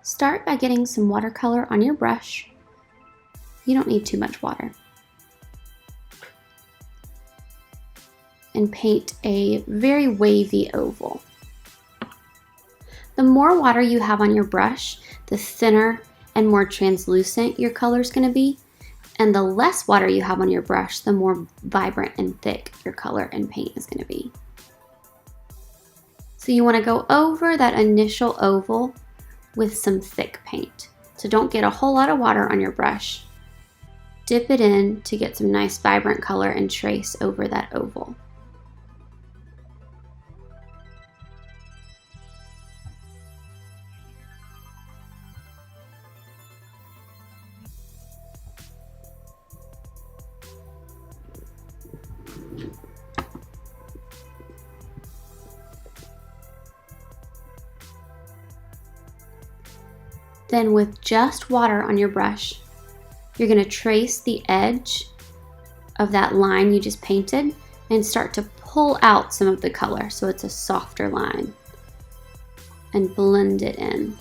Start by getting some watercolor on your brush. You don't need too much water. And paint a very wavy oval. The more water you have on your brush, the thinner and more translucent your color is going to be. And the less water you have on your brush, the more vibrant and thick your color and paint is going to be. So you want to go over that initial oval with some thick paint. So don't get a whole lot of water on your brush. Dip it in to get some nice vibrant color and trace over that oval. Then with just water on your brush, you're going to trace the edge of that line you just painted and start to pull out some of the color so it's a softer line and blend it in.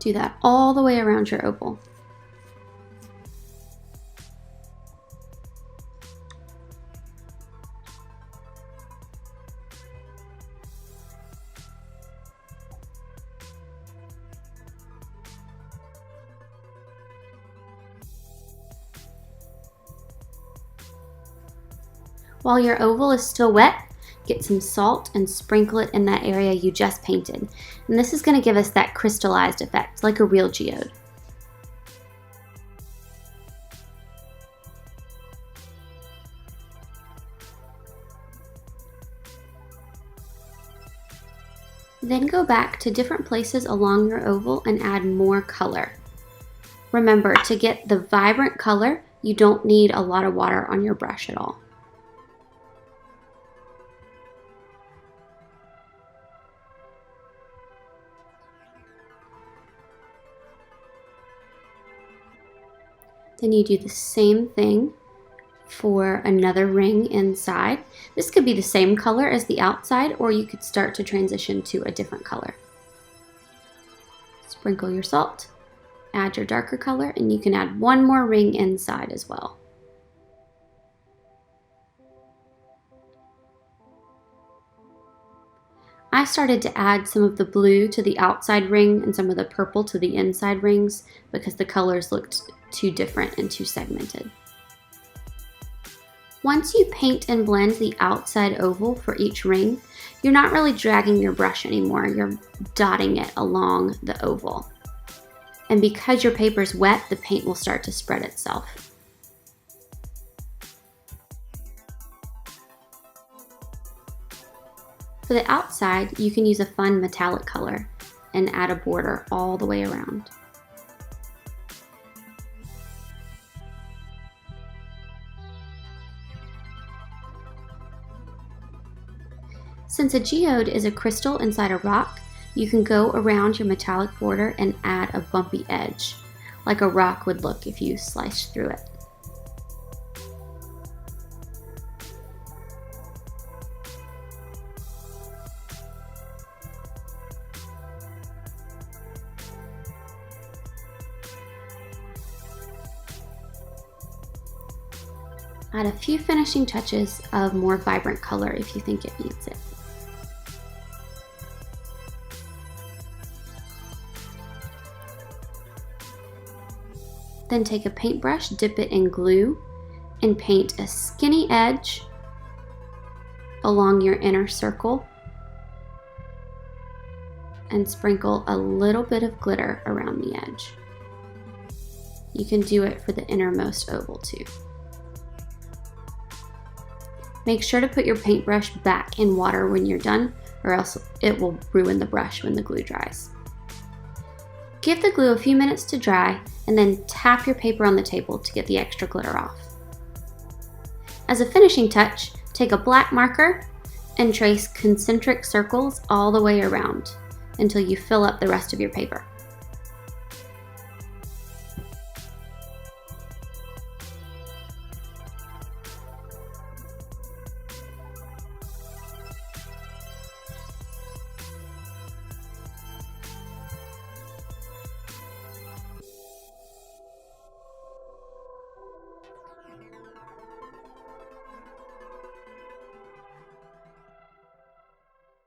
Do that all the way around your oval. While your oval is still wet, get some salt and sprinkle it in that area you just painted. And this is going to give us that crystallized effect, like a real geode. Then go back to different places along your oval and add more color. Remember, to get the vibrant color, you don't need a lot of water on your brush at all. Then you do the same thing for another ring inside. This could be the same color as the outside, or you could start to transition to a different color. Sprinkle your salt, add your darker color, and you can add one more ring inside as well. I started to add some of the blue to the outside ring and some of the purple to the inside rings because the colors looked too different and too segmented. Once you paint and blend the outside oval for each ring, you're not really dragging your brush anymore, you're dotting it along the oval. And because your paper is wet, the paint will start to spread itself. For the outside, you can use a fun metallic color and add a border all the way around. Since a geode is a crystal inside a rock, you can go around your metallic border and add a bumpy edge, like a rock would look if you sliced through it. Add a few finishing touches of more vibrant color if you think it needs it. Then take a paintbrush, dip it in glue, and paint a skinny edge along your inner circle and sprinkle a little bit of glitter around the edge. You can do it for the innermost oval too. Make sure to put your paintbrush back in water when you're done, or else it will ruin the brush when the glue dries. Give the glue a few minutes to dry and then tap your paper on the table to get the extra glitter off. As a finishing touch, take a black marker and trace concentric circles all the way around until you fill up the rest of your paper.